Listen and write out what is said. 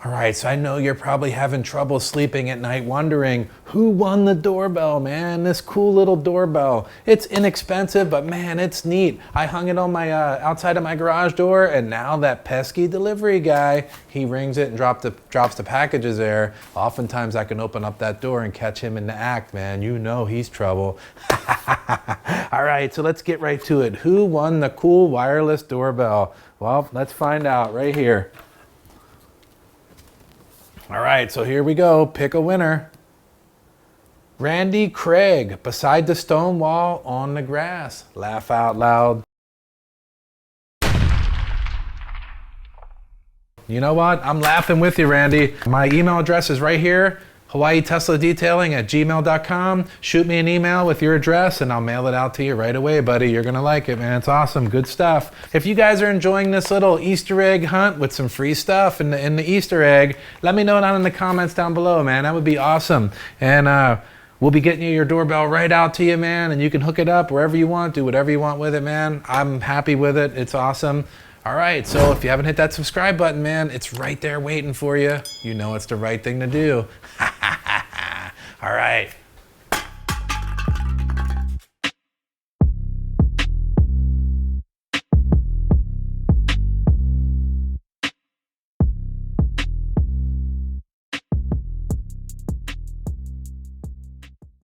All right, so I know you're probably having trouble sleeping at night wondering who won the doorbell, man. This cool little doorbell. It's inexpensive, but man, it's neat. I hung it on my outside of my garage door, and now that pesky delivery guy, he rings it and drops the packages there. Oftentimes I can open up that door and catch him in the act, man. You know he's trouble. All right, so let's get right to it. Who won the cool wireless doorbell? Well, let's find out right here. All right, so here we go. Pick a winner. Randy Craig, beside the stone wall on the grass. Laugh out loud. You know what? I'm laughing with you, Randy. My email address is right here. HawaiiTeslaDetailing@gmail.com. Shoot me an email with your address and I'll mail it out to you right away, buddy. You're gonna like it, man. It's awesome, good stuff. If you guys are enjoying this little Easter egg hunt with some free stuff in the Easter egg, let me know down in the comments down below, man. That would be awesome. And we'll be getting you your doorbell right out to you, man, and you can hook it up wherever you want, do whatever you want with it, man. I'm happy with it, it's awesome. All right, so if you haven't hit that subscribe button, man, it's right there waiting for you. You know it's the right thing to do. All right.